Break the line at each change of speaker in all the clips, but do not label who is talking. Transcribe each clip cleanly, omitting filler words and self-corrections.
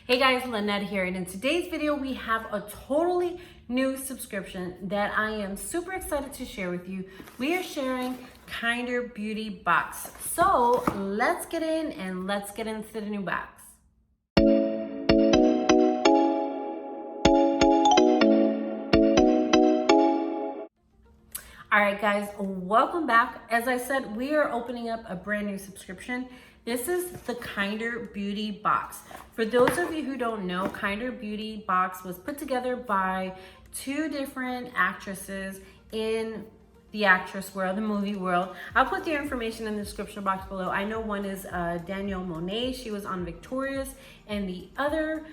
Hey guys, Lynette here, and in today's video we have a totally new subscription that I am super excited to share with you. We are sharing Kinder Beauty Box. So let's get in and let's get into the new box. All right guys, welcome back. As I said, we are opening up a brand new subscription. This is the Kinder Beauty Box. For those of you who don't know, Kinder Beauty Box was put together by two different actresses in the actress world, the movie world. I'll put their information in the description box below. I know one is Danielle Monet. She was on Victorious, and the other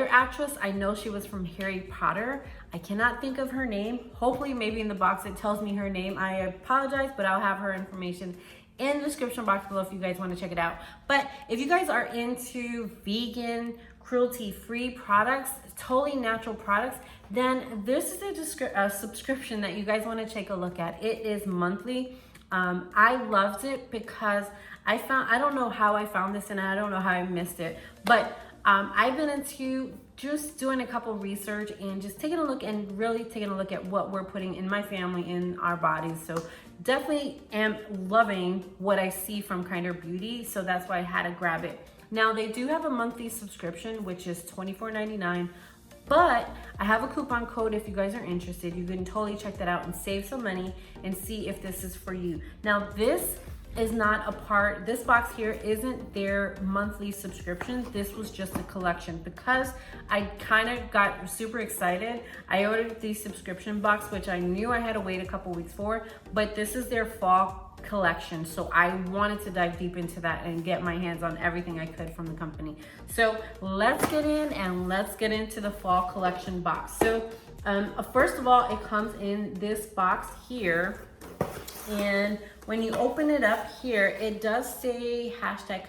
actress, I know she was from Harry Potter. I cannot think of her name. Hopefully, maybe in the box it tells me her name. I apologize, but I'll have her information in the description box below if you guys want to check it out. But if you guys are into vegan, cruelty-free products, totally natural products, then this is a subscription that you guys want to take a look at. It is monthly. I loved it because I don't know how I found this and I don't know how I missed it, but I've been into just doing a couple research and just taking a look at what we're putting in my family, in our bodies. So definitely am loving what I see from Kinder Beauty. So that's why I had to grab it. Now they do have a monthly subscription, which is $24.99. But I have a coupon code if you guys are interested. You can totally check that out and save some money and see if this is for you. Now this is not a part, this box here isn't their monthly subscription. This was just a collection. Because I kind of got super excited, I ordered the subscription box, which I knew I had to wait a couple weeks for, but this is their fall collection. So I wanted to dive deep into that and get my hands on everything I could from the company. So let's get in and let's get into the fall collection box. So first of all, it comes in this box here. And when you open it up here, it does say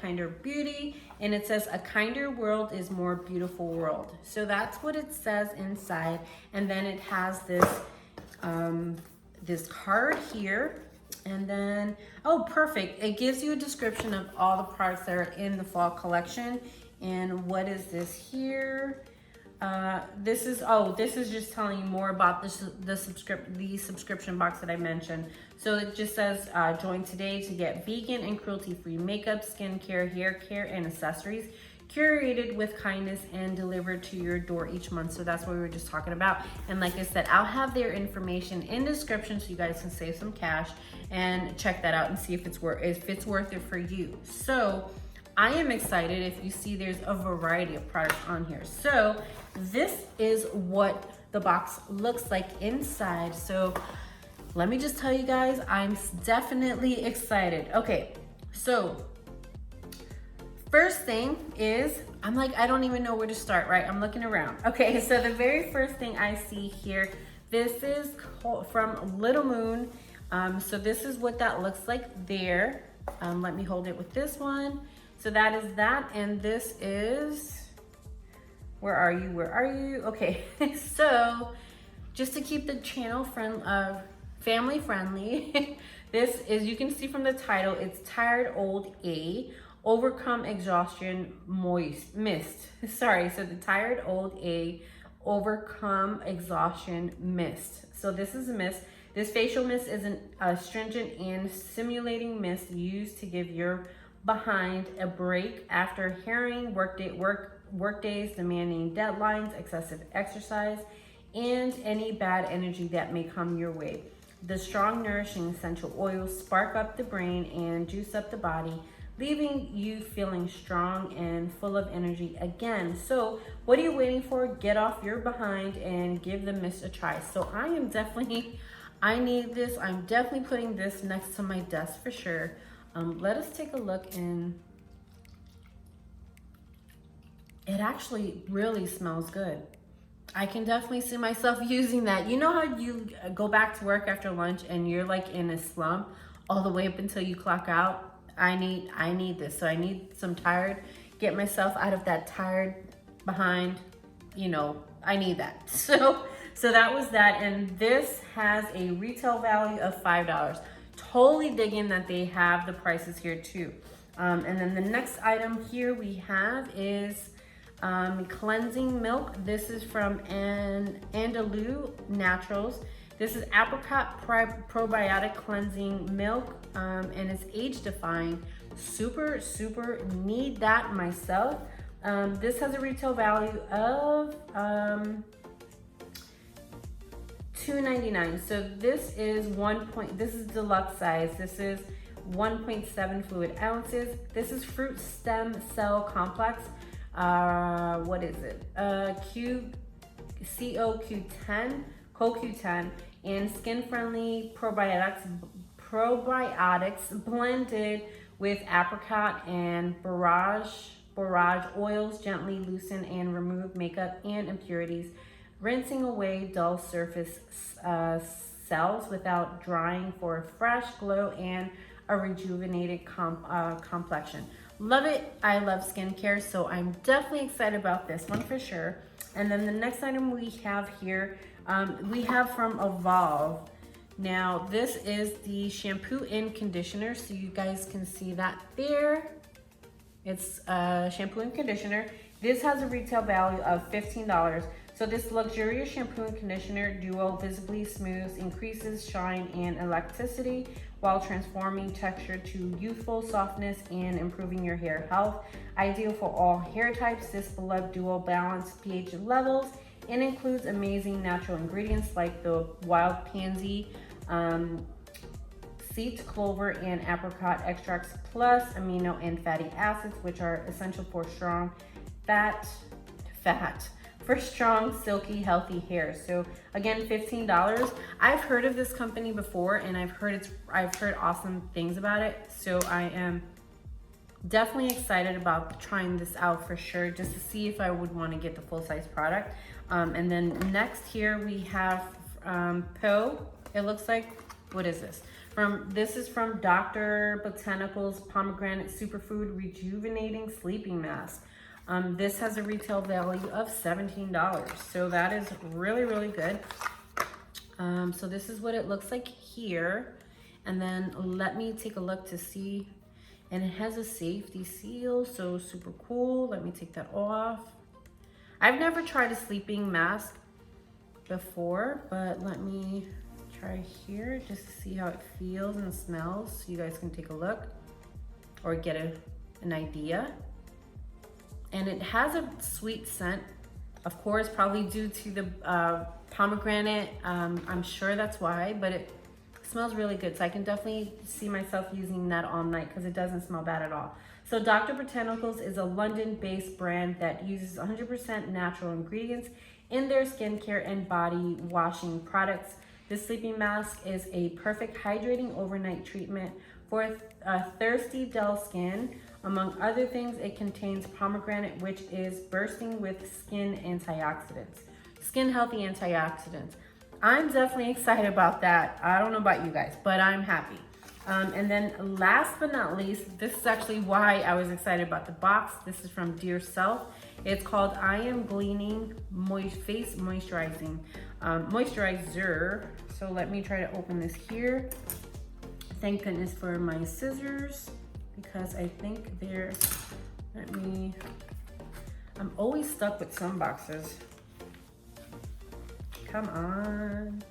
#Kinder Beauty, and it says a kinder world is more beautiful world. So that's what it says inside. And then it has this this card here. And then, oh, perfect. It gives you a description of all the products that are in the fall collection. And what is this here? This is just telling you more about the subscription box that I mentioned. So it just says join today to get vegan and cruelty-free makeup, skincare, hair care, and accessories curated with kindness and delivered to your door each month. So that's what we were just talking about. And like I said, I'll have their information in the description so you guys can save some cash and check that out and see if it's worth it for you. So I am excited. If you see, there's a variety of products on here. So this is what the box looks like inside. So let me just tell you guys, I'm definitely excited. Okay, so first thing is, I'm like, I don't even know where to start, right? I'm looking around. Okay, so the very first thing I see here, this is from Little Moon. So this is what that looks like there. Let me hold it with this one. So that is that, and this is, where are you? Okay, so just to keep the channel family friendly, this is, you can see from the title, it's Tired Old A, Overcome Exhaustion Mist. Sorry, so the Tired Old A, Overcome Exhaustion Mist. So this is a mist. This facial mist is an astringent and stimulating mist used to give your behind a break after harrowing work days, demanding deadlines, excessive exercise, and any bad energy that may come your way. The strong, nourishing essential oils spark up the brain and juice up the body, leaving you feeling strong and full of energy again. So what are you waiting for? Get off your behind and give the mist a try. So I need this. I'm definitely putting this next to my desk for sure. Let us take a look, and it actually really smells good. I can definitely see myself using that. You know how you go back to work after lunch and you're like in a slump all the way up until you clock out? I need this. So I need some tired, get myself out of that tired behind, I need that. So that was that. And this has a retail value of $5. Totally digging that they have the prices here too. And then the next item here we have is cleansing milk. This is from Andalou Naturals. This is apricot probiotic cleansing milk, and it's age defying. Super need that myself. This has a retail value of $2.99. So this is this is deluxe size. This is 1.7 fluid ounces. This is fruit stem cell complex. What is it? CoQ10, and skin-friendly probiotics blended with apricot and borage oils gently loosen and remove makeup and impurities, rinsing away dull surface cells without drying for a fresh glow and a rejuvenated complexion. Love it. I love skincare, so I'm definitely excited about this one for sure. And then the next item we have here, we have from Evolve. Now this is the shampoo and conditioner, so you guys can see that there. It's shampoo and conditioner. This has a retail value of $15. So this luxurious shampoo and conditioner duo visibly smooths, increases shine and elasticity while transforming texture to youthful softness and improving your hair health. Ideal for all hair types, this beloved duo balances pH levels and includes amazing natural ingredients like the wild pansy, seeds, clover, and apricot extracts, plus amino and fatty acids, which are essential for strong for strong, silky, healthy hair. So again, $15. I've heard of this company before, and I've heard awesome things about it. So I am definitely excited about trying this out for sure, just to see if I would want to get the full size product. And then next here we have Poe. It looks like, what is this? This is from Dr. Botanicals Pomegranate Superfood Rejuvenating Sleeping Mask. This has a retail value of $17. So that is really good. So this is what it looks like here. And then let me take a look to see. And it has a safety seal, so super cool. Let me take that off. I've never tried a sleeping mask before, but let me try here just to see how it feels and smells, so you guys can take a look or get an idea. And it has a sweet scent, of course, probably due to the pomegranate. I'm sure that's why, but it smells really good. So I can definitely see myself using that all night because it doesn't smell bad at all. So Dr. Botanicals is a London-based brand that uses 100% natural ingredients in their skincare and body washing products. This sleeping mask is a perfect hydrating overnight treatment for thirsty, dull skin. Among other things, it contains pomegranate, which is bursting with skin antioxidants, skin healthy antioxidants. I'm definitely excited about that. I don't know about you guys, but I'm happy. And then last but not least, this is actually why I was excited about the box. This is from Dear Self. It's called I Am Gleaning Face Moisturizing Moisturizer. So let me try to open this here. Thank goodness for my scissors, because I think they're, I'm always stuck with some boxes. Come on.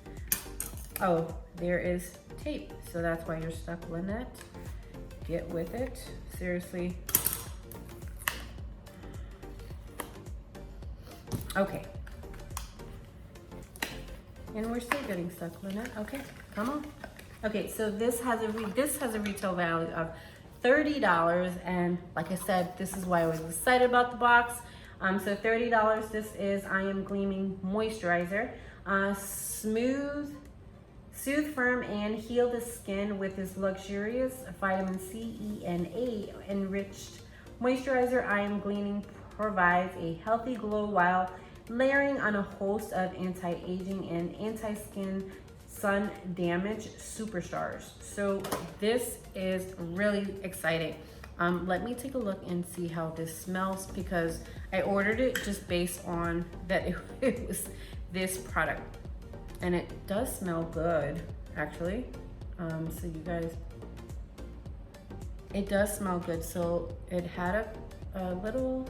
Oh, there is tape. So that's why you're stuck, Lynette. Get with it. Seriously. Okay. And we're still getting stuck, Lynette. Okay, come on. Okay, so this has a retail value of $30, and like I said, this is why I was excited about the box. So $30. This is I Am Gleaming Moisturizer. Soothe, firm, and heal the skin with this luxurious vitamin C, E, and A enriched moisturizer. I Am Gleaming provides a healthy glow while layering on a host of anti-aging and anti-skin sun damage superstars. So this is really exciting. Let me take a look and see how this smells, because I ordered it just based on that it was this product, and it does smell good actually. So you guys, it does smell good. So it had a little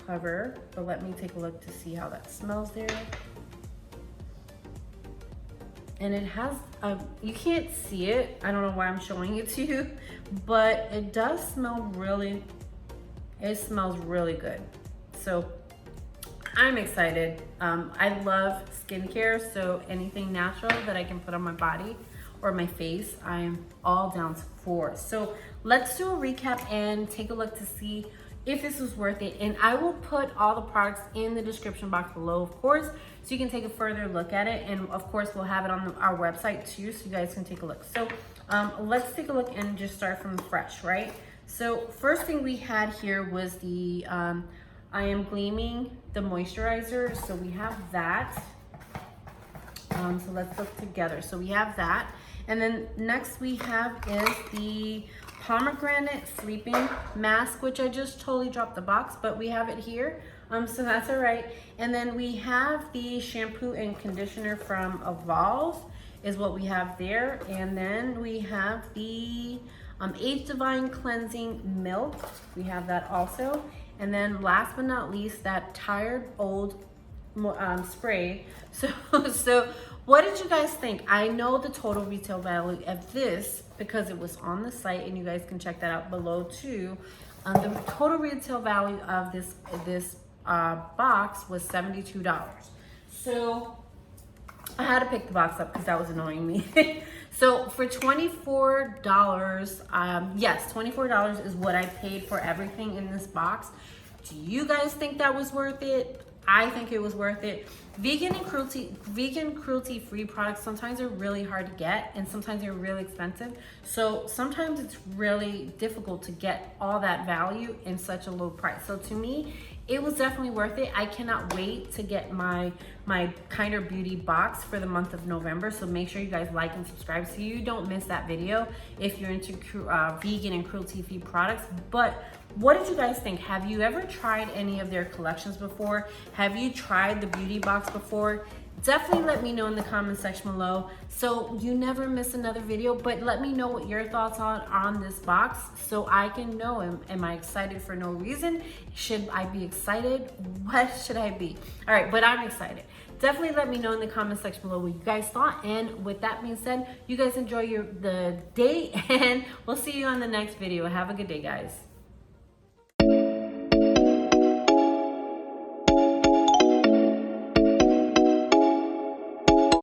cover, but let me take a look to see how that smells there. And it has, you can't see it. I don't know why I'm showing it to you, but it does smell really, it smells really good. So I'm excited. I love skincare, so anything natural that I can put on my body or my face, I'm all down for. So let's do a recap and take a look to see if this was worth it. And I will put all the products in the description box below, of course, so you can take a further look at it. And of course, we'll have it on our website too, so you guys can take a look. So let's take a look and just start from fresh, right? So first thing we had here was the I Am Gleaming, the moisturizer. So we have that. So let's look together. So we have that. And then next we have is the pomegranate sleeping mask, which I just totally dropped the box, but we have it here. So that's all right. And then we have the shampoo and conditioner from Evolve is what we have there. And then we have the Age Divine Cleansing Milk. We have that also. And then last but not least, that Tired Old spray. So what did you guys think? I know the total retail value of this because it was on the site, and you guys can check that out below too. The total retail value of this box was $72. So I had to pick the box up because that was annoying me. So for $24, yes, $24 is what I paid for everything in this box. Do you guys think that was worth it? I think it was worth it. Vegan cruelty-free products sometimes are really hard to get, and sometimes they're really expensive. So sometimes it's really difficult to get all that value in such a low price. So to me, it was definitely worth it. I cannot wait to get my Kinder Beauty box for the month of November. So make sure you guys like and subscribe so you don't miss that video if you're into vegan and cruelty-free products. But what did you guys think? Have you ever tried any of their collections before? Have you tried the beauty box before? Definitely let me know in the comment section below so you never miss another video. But let me know what your thoughts on this box so I can know, am I excited for no reason? Should I be excited? What should I be? All right, but I'm excited. Definitely let me know in the comment section below what you guys thought. And with that being said, you guys enjoy the day, and we'll see you on the next video. Have a good day, guys.